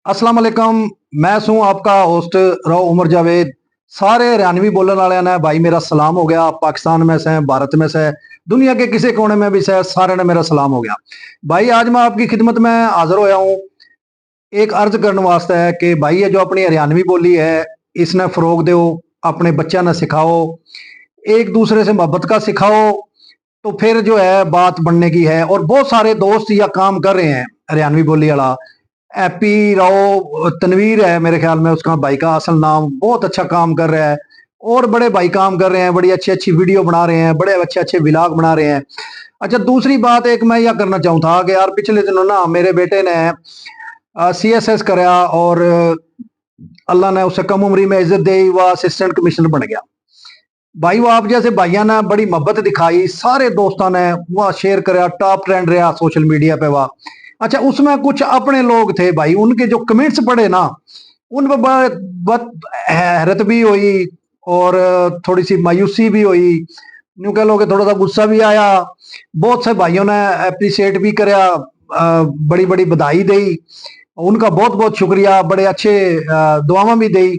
अस्सलाम वालेकुम। मैं हूं आपका होस्ट रो उमर जावेद। सारे हरियाणवी बोलने वाले ने भाई मेरा सलाम हो गया। पाकिस्तान में से, भारत में से, दुनिया के किसी कोने में भी से, सारे ने मेरा सलाम हो गया। भाई आज मैं आपकी खिदमत में हाजिर होया हूं एक अर्ज करने वास्ते है कि भाई ये जो अपनी हरियाणवी बोली है इसने फरोग दो, अपने बच्चों ने सिखाओ, एक दूसरे से मोहब्बत का सिखाओ, तो फिर जो है बात बनने की है। और बहुत सारे दोस्त या काम कर रहे हैं हरियाणवी बोली वाला। एपी राव तनवीर है मेरे ख्याल में उसका भाई का असल नाम, बहुत अच्छा काम कर रहा है। और बड़े भाई काम कर रहे हैं, बड़ी अच्छी अच्छी वीडियो बना रहे हैं, बड़े अच्छे अच्छे व्लॉग बना रहे हैं। अच्छा, दूसरी बात एक मैं यह करना चाहूँ था कि यार पिछले दिनों ना मेरे बेटे ने CSS कराया और अल्लाह ने उसे कम उम्री में इज्जत दी, वह असिस्टेंट कमिश्नर बन गया। भाई वो आप जैसे भाइयों ने बड़ी मोहब्बत दिखाई, सारे दोस्तों ने वह शेयर कराया, टॉप ट्रेंड रहा सोशल मीडिया पे वह। अच्छा, उसमें कुछ अपने लोग थे भाई, उनके जो कमेंट्स पढ़े ना उन पर बहुत हैरत भी हुई और थोड़ी सी मायूसी भी हुई, यूं कह लो कि थोड़ा सा गुस्सा भी आया। बहुत से भाइयों ने अप्रिशिएट भी कराया, बड़ी बड़ी बधाई दी, उनका बहुत बहुत शुक्रिया, बड़े अच्छे दुआवां भी दी,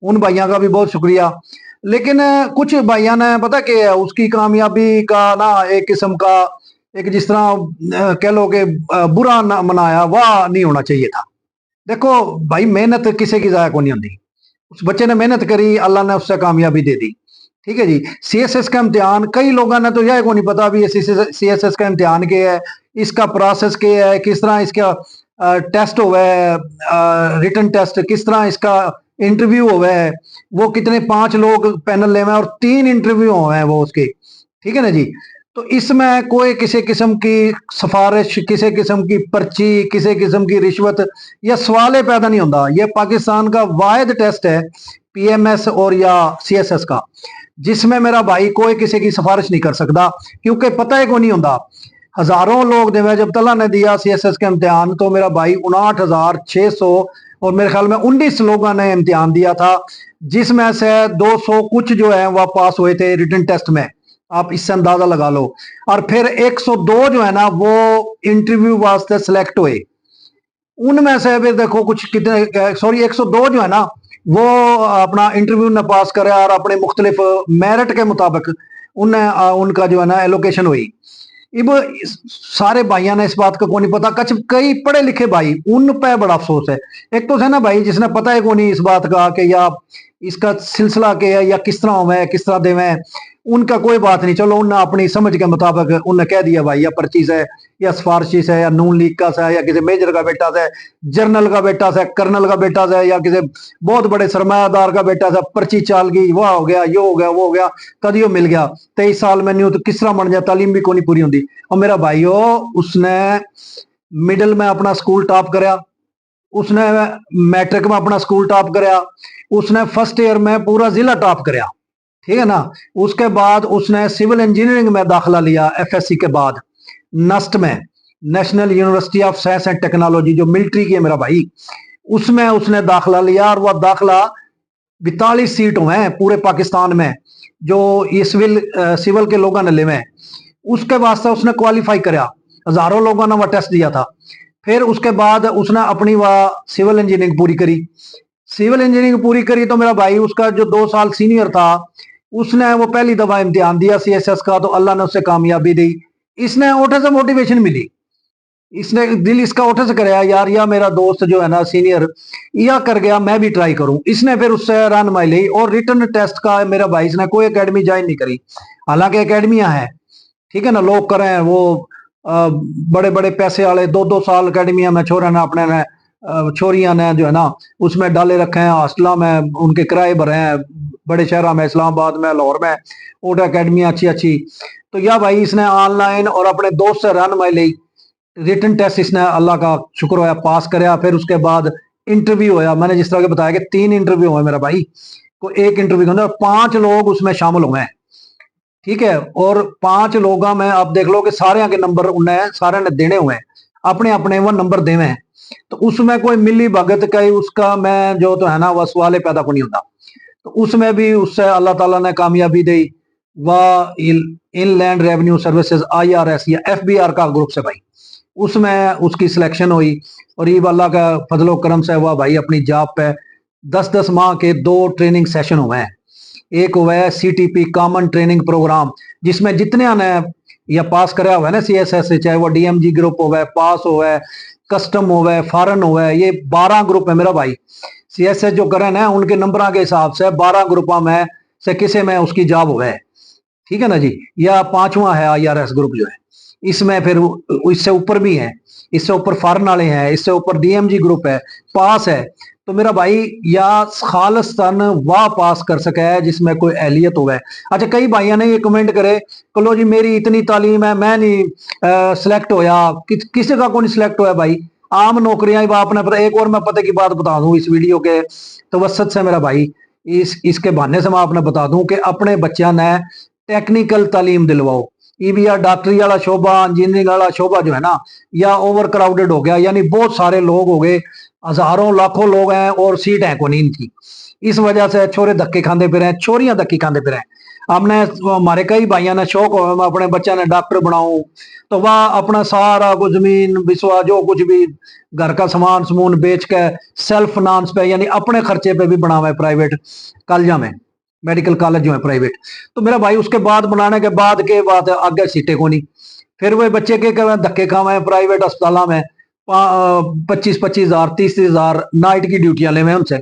उन भाइयों का भी बहुत शुक्रिया। लेकिन कुछ भाइयों ने पता क्या है, उसकी कामयाबी का ना एक किस्म का एक जिस तरह कह लो कि बुरा ना मनाया, वह नहीं होना चाहिए था। देखो भाई, मेहनत किसी की जाया को नहीं होती। उस बच्चे ने मेहनत करी, अल्लाह ने उससे कामयाबी दे दी। ठीक है जी। CSS का इम्तिहान कई लोगों ने तो यह को नहीं पता भी CSS का इम्तिहान क्या है, इसका प्रोसेस क्या है, किस तरह इसका टेस्ट हुआ है, रिटन टेस्ट किस तरह इसका इंटरव्यू हुआ है, वो कितने 5 लोग पैनल ले हुए हैं और 3 इंटरव्यू हुए हैं वो उसके। ठीक है ना जी। तो इसमें कोई किसी किस्म की सिफारिश, किसी किस्म की पर्ची, किसी किस्म की रिश्वत या सवाल पैदा नहीं होता। ये पाकिस्तान का वाहिद टेस्ट है PMS और या CSS का, जिसमें मेरा भाई कोई किसी की सिफारिश नहीं कर सकता, क्योंकि पता है को नहीं होता। हजारों लोग देवे, जब तला ने दिया CSS का इम्तिहान तो मेरा भाई 59,600 और मेरे ख्याल में 19 लोगों ने इम्तिहान दिया था, जिसमें से 200 कुछ जो है वह पास हुए थे रिटन टेस्ट में। आप इससे अंदाजा लगा लो। और फिर 102 जो है ना वो इंटरव्यू वास्ते सिलेक्ट हुए। उनमें से फिर देखो कुछ कितने, सॉरी 102 जो है ना वो अपना इंटरव्यू ने पास करे और अपने मुख्तलिफ मेरिट के मुताबिक उन्हें उनका जो है ना एलोकेशन हुई। अब सारे भाइयों ने इस बात का को नहीं पता, कच कई पढ़े लिखे भाई, उन पे बड़ा अफसोस है। एक तो है ना भाई जिसने पता है को नहीं इस बात का कि या इसका सिलसिला क्या है या किस तरह हुआ, किस तरह देवे, उनका कोई बात नहीं। चलो उन्हें अपनी समझ के मुताबिक उन्हें कह दिया भाई या पर्ची से या सिफारशी से या नून लीग का से या किसी मेजर का बेटा से, जर्नल का बेटा से, कर्नल का बेटा से या किसी बहुत बड़े सरमायादार का बेटा से पर्ची चाल गई, वह हो गया, यो हो गया, वो हो गया, कदियो मिल गया। 23 साल में नहीं हो तो किस तरह बन जाए, तालीम भी को नहीं पूरी होती। और मेरा भाई हो उसने मिडिल में अपना स्कूल टॉप कराया, उसने मैट्रिक में अपना स्कूल टॉप कराया, उसने फर्स्ट ईयर में पूरा जिला टॉप कराया। ठीक है ना। उसके बाद उसने सिविल इंजीनियरिंग में दाखिला लिया FSC के बाद, नस्ट में, national university of science and technology जो मिलिट्री की है मेरा भाई, उसमें उसने दाखिला लिया। और वह दाखिला 42 सीटों हैं पूरे पाकिस्तान में जो ये सिविल के लोगों ने ले में, उसके वास्ते उसने क्वालिफाई कराया। हजारों लोगों ने वह टेस्ट दिया था। फिर उसके बाद उसने अपनी वह सिविल इंजीनियरिंग पूरी करी। सिविल इंजीनियरिंग पूरी करी तो मेरा भाई उसका जो 2 साल सीनियर था, उसने वो पहली दफा इम्तिहान दिया CSS का, तो अल्लाह ने उसे कामयाबी दी। इसने ओठे से मोटिवेशन मिली, इसने दिल इसका ओठे से कराया यार या मेरा दोस्त जो है ना सीनियर या कर गया, मैं भी ट्राई करूं। इसने फिर उससे रहनुमाई ली और रिटर्न टेस्ट का मेरा भाई इसने कोई एकेडमी ज्वाइन नहीं करी, हालांकि एकेडमियां हैं। ठीक है ना, लोग कर रहे हैं वो बड़े बड़े पैसे वाले 2-2 साल अकेडमिया में छोरे ने अपने ने छोरियां ने जो है ना उसमें डाले रखे हैं, हॉस्टलों में उनके किराए भरे हैं, बड़े शहरों में, इस्लामाबाद में, लाहौर में, और अकेडमियां अच्छी अच्छी। तो यह भाई इसने ऑनलाइन और अपने दोस्त से रहनुमाई ली, रिटन टेस्ट इसने अल्लाह का शुक्र होया पास कराया। फिर उसके बाद इंटरव्यू होया, मैंने जिस तरह के बताया कि 3 इंटरव्यू हुए मेरा भाई को, एक इंटरव्यू के अंदर 5 लोग उसमें शामिल हुए हैं। ठीक है, और 5 लोगों में आप देख लो कि सारे के नंबर उन्हें सारे ने देने हुए हैं, अपने अपने वो नंबर देवे हैं। तो उसमें कोई मिली भगत का ही उसका मैं जो तो है ना वह सवाल पैदा को नहीं होता। तो उसमें भी उससे अल्लाह ताला ने कामयाबी दी। वह इनलैंड रेवेन्यू सर्विसेज IRS या FBR का ग्रुप से भाई, उसमें उसकी सिलेक्शन हुई और ये अल्लाह का फजलो करम से हुआ भाई अपनी जॉब पे 10-10 माह के 2 ट्रेनिंग सेशन हुए हैं। एक हुआ है CTP कॉमन ट्रेनिंग प्रोग्राम, जिसमें जितने ने या पास करा हुआ है ना CSS से, चाहे वो DMG ग्रुप हो गए, पास हो गए, कस्टम हो गए, फॉरन हो गए, ये 12 ग्रुप है मेरा भाई। CSS जो करें ना उनके नंबर के हिसाब से 12 ग्रुपों में से किसी में उसकी जॉब हो गए, ठीक है ना जी। या 5वां है IRS ग्रुप जो है, इसमें फिर इससे ऊपर भी है, इससे ऊपर फॉरन वाले हैं, इससे ऊपर DMG ग्रुप है, पास है। तो मेरा भाई या खालिस्तान वाह पास कर सका है जिसमें कोई एहलियत हो गए। अच्छा, कई भाइयों ने ये कमेंट करे कलो जी मेरी इतनी तालीम है मैं नहीं सिलेक्ट होया, किसी का कौन सिलेक्ट होया भाई, आम नौकरियां आपने पता। एक और मैं पता की बात बता दूं इस वीडियो के तवसत से मेरा भाई, इसके बहाने से मैं आपने बता दूं कि अपने बच्चों ने टेक्निकल तालीम दिलवाओ। या डॉक्टरी वाला शोभा, इंजीनियरिंग वाला शोभा जो है ना, या ओवर क्राउडेड हो गया, यानी बहुत सारे लोग हो गए, हजारों लाखों लोग हैं और सीट है को नहीं थी। इस वजह से छोरे धक्के खाते फिर हैं, छोरियां धक्के खाते फिर हैं। हमने हमारे कई भाइयों ने शौक हो मैं अपने बच्चा ने डॉक्टर बनाऊं, तो वह अपना सारा कुछ जमीन विश्वा जो कुछ भी घर का सामान समून बेच के सेल्फ फाइनेंस पे यानी अपने खर्चे पे भी बनावे प्राइवेट कॉलेजा में, मेडिकल कॉलेज जो है प्राइवेट। तो मेरा भाई उसके बाद बनाने के बाद के बाद आगे सीटें को नहीं, फिर वो बच्चे के धक्के खावे प्राइवेट अस्पताल में 25-25 हजार 30,000 नाइट की ड्यूटियां ले उनसे,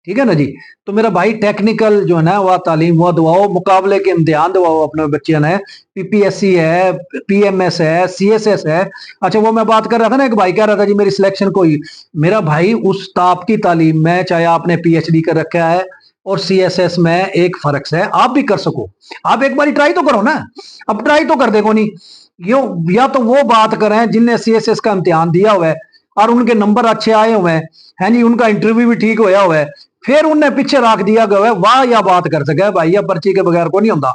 ठीक है ना जी। तो मेरा भाई टेक्निकल जो है ना वह तालीम वह दवाओ, मुकाबले के इम्तिहान दवाओ अपने बच्चे ने, PPSC है, PMS है, CSS है। अच्छा, वो मैं बात कर रहा था ना, एक भाई कह रहा था जी मेरी सिलेक्शन कोई, मेरा भाई उस ताप की तालीम में चाहे आपने PhD कर रखा है और CSS में एक फर्क है, आप भी कर सको। आप एक बार ट्राई तो करो ना, अब ट्राई तो कर देखो नहीं यो, या तो वो बात करें जिनने CSS का इम्तिहान दिया हुआ है और उनके नंबर अच्छे आए हुए हैं जी, उनका इंटरव्यू भी ठीक होया हुआ है, फिर उन्हें पीछे रख दिया गया है, वाह या बात कर सके भाई, या पर्ची के बगैर को नहीं होता।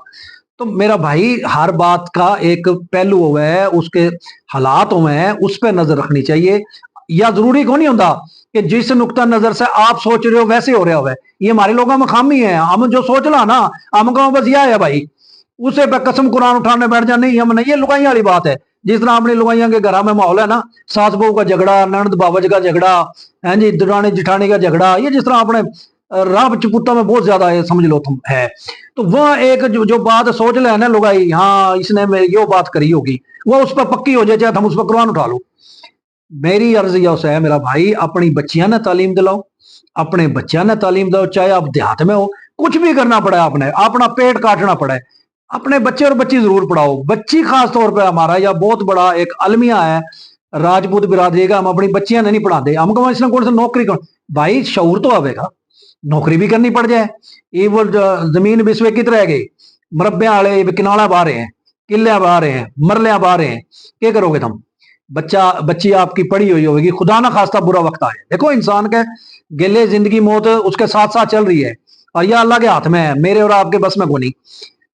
तो मेरा भाई हर बात का एक पहलू हुआ है, उसके हालात हुए हैं, उस पर नजर रखनी चाहिए। या जरूरी को नहीं होता कि जिस नुक्ता नजर से आप सोच रहे हो वैसे हो रहा है, ये हमारे लोगों में खामी है। हम जो सोच ला ना हम कहो बस यह है भाई, उसे पे कसम कुरान उठाने बैठ जा, नहीं हम नहीं, ये लुगाई वाली बात है। जिस तरह अपनी लुगाइया के घर में माहौल है ना, सास बहू का झगड़ा, ननद बावज का झगड़ा है जी, दुरानी जिठानी का झगड़ा, ये जिस तरह अपने राह चपुत्ता में बहुत ज्यादा है, समझ लो तुम है। तो वह एक जो बात सोच ले ना लुगाई, हाँ इसने यो बात करी होगी, वो उस पर पक्की हो जाए, चाहे हम उस पर कुरान उठा लो। मेरी अर्ज यह है मेरा भाई, अपनी बच्चियां ने तालीम दिलाओ, अपने बच्चों ने तालीम दो, चाहे आप देहात में हो, कुछ भी करना पड़े, आपने अपना पेट काटना पड़े, अपने बच्चे और बच्ची जरूर पढ़ाओ। बच्ची खास तौर पे हमारा यह बहुत बड़ा एक अलमिया है राजपूत बिरादरी का, हम अपनी बच्चियां नहीं पढ़ाते। हम कहो इसने कौन सा नौकरी कर, भाई शऊर तो आवेगा, नौकरी भी करनी पड़ जाए। ये वो जमीन विश्व कित रह गई, मरब्बे वाले किनाला बा रहे हैं, किले बा रहे हैं, मरलिया बा रहे हैं, क्या करोगे तुम? बच्ची आपकी पढ़ी हुई होगी, खुदा ना खास्ता बुरा वक्त आए, देखो इंसान के गिले जिंदगी मौत उसके साथ साथ चल रही है और यह अल्लाह के हाथ में है, मेरे और आपके बस में को नहीं।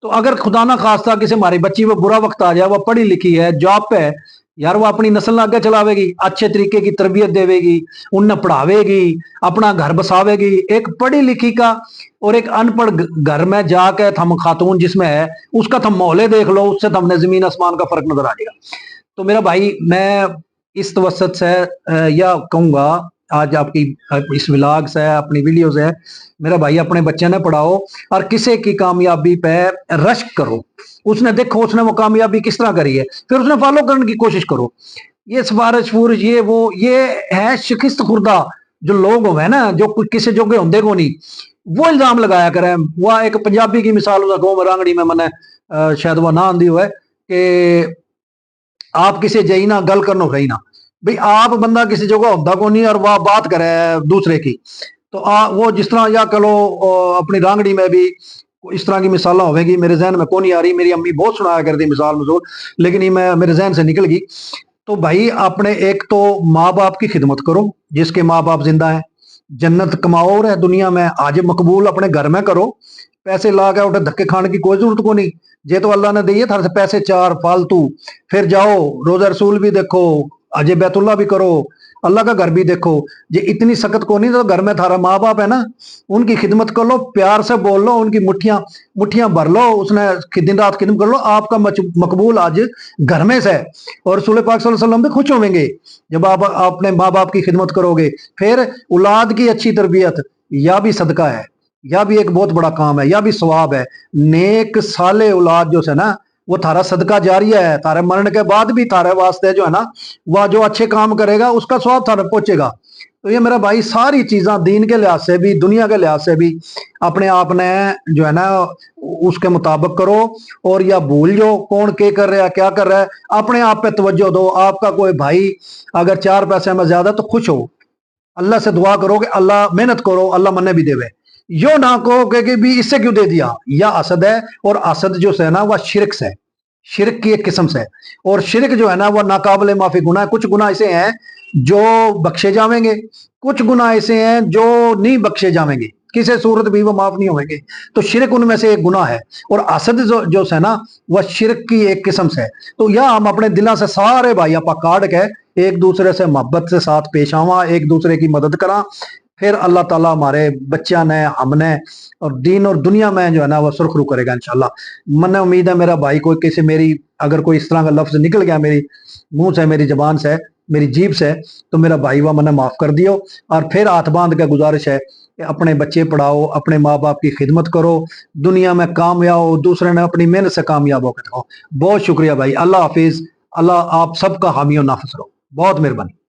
तो अगर खुदा ना खास्ता किसी हमारी बच्ची पर बुरा वक्त आ जाए, वह पढ़ी लिखी है, जॉब पे है, यार वो अपनी नस्ल आगे चलावेगी, अच्छे तरीके की तरबियत देवेगी, उन्हें पढ़ावेगी, अपना घर बसावेगी। एक पढ़ी लिखी का और एक अनपढ़ घर में जाकर थम खातून जिसमें है उसका थम मोहल्ले देख लो, उससे थमने जमीन आसमान का फर्क नजर आ जाएगा। तो मेरा भाई मैं इस तवसत से यह कहूंगा आज आपकी इस व्लॉग से अपनी वीडियो से, मेरा भाई अपने बच्चे ने पढ़ाओ और किसी की कामयाबी पे रश करो, उसने देखो उसने वो कामयाबी किस तरह करी है, फिर उसने फॉलो करने की कोशिश करो। ये सिफारिश फूरिश ये वो ये है शिकस्त खुर्दा जो लोग हो ना, जो किसी जोगे होंगे को नहीं, वो इल्जाम लगाया करें। वह एक पंजाबी की मिसाल गाँव रांगड़ी में मैंने शायद वह ना आंदी हुआ है कि आप किसी जई ना गल करनो रही ना, भाई आप बंदा किसी जगह होता को नहीं और वह बात करे दूसरे की। तो वो जिस तरह या कलो अपनी रांगड़ी में भी इस तरह की मिसाल होगी, मेरे जहन में कौन नहीं आ रही, मेरी अम्मी बहुत सुनाया करती मिसाल मसूल, लेकिन ये मैं मेरे जहन से निकल गई। तो भाई अपने एक तो माँ बाप की खिदमत करो, जिसके माँ बाप जिंदा है, जन्नत कमाओ और दुनिया में आज मकबूल अपने घर में करो, पैसे ला के उठे धक्के खाने की कोई जरूरत को नहीं। जे तो अल्लाह ने दिए थारे से पैसे चार फालतू, फिर जाओ रोजा रसूल भी देखो, अजय बैतुल्ला भी करो, अल्लाह का घर भी देखो। ये इतनी सख्त को नहीं, तो घर में थारा माँ बाप है ना, उनकी खिदमत कर लो, प्यार से बोल लो, उनकी मुट्ठियां मुट्ठियां भर लो, उसने दिन रात खिदमत कर लो, आपका मकबूल आज घर में से है। और रसूल पाक सल्लल्लाहु अलैहि वसल्लम भी खुश होंगे जब आप अपने माँ बाप की खिदमत करोगे। फिर औलाद की अच्छी तरबियत, या भी सदका है, या भी एक बहुत बड़ा काम है, या भी सवाब है। नेक साले औलाद जो है ना, वो थारा सदका जारिया है, थारे मरण के बाद भी थारे वास्ते जो है ना, वह जो अच्छे काम करेगा उसका स्वाब थारे पहुंचेगा। तो ये मेरा भाई सारी चीज़ां दीन के लिहाज से भी, दुनिया के लिहाज से भी अपने आप ने जो है ना उसके मुताबिक करो। और या भूल जाओ कौन के कर रहा है, क्या कर रहा है, अपने आप पे तवज्जो दो। आपका कोई भाई अगर 4 पैसे में ज्यादा, तो खुश हो, अल्लाह से दुआ करो कि अल्लाह मेहनत करो, अल्लाह मन्ने भी देवे। यो ना कहो कि भी इससे क्यों दे दिया, या असद है। और असद जो है ना, वह शिरक से, शिरक की एक किस्म से। और शिरक जो है ना, वह नाकाबिले माफी गुनाह है। कुछ गुनाह ऐसे हैं जो बख्शे जाएंगे, कुछ गुनाह ऐसे हैं जो नहीं बख्शे जाएंगे, किसी सूरत भी वो माफ नहीं होंगे। तो शिरक उनमें से एक गुनाह है। और असद जो है ना, वह शिरक की एक किस्म से है। तो यह हम अपने दिलों से सारे भाई आपा काट के एक दूसरे से मोहब्बत से साथ पेश आवा, एक दूसरे की मदद करा। फिर अल्लाह ताला हमारे बच्चा ने, हमने और दीन और दुनिया में जो है ना वह सुरखरू करेगा इंशाल्लाह। मन उम्मीद है मेरा भाई कोई किसी मेरी अगर कोई इस तरह का लफ्ज निकल गया मेरी मुंह से, मेरी जबान से, मेरी जीभ से, तो मेरा भाई वह मैंने माफ कर दियो। और फिर हाथ बांध के गुजारिश है कि अपने बच्चे पढ़ाओ, अपने माँ बाप की खिदमत करो, दुनिया में कामयाब हो, दूसरे ने अपनी मेहनत से कामयाब हो के दिखाओ। बहुत शुक्रिया भाई, अल्लाह हाफिज, अल्लाह आप सबका हामी और नाफिज रहो। बहुत मेहरबानी।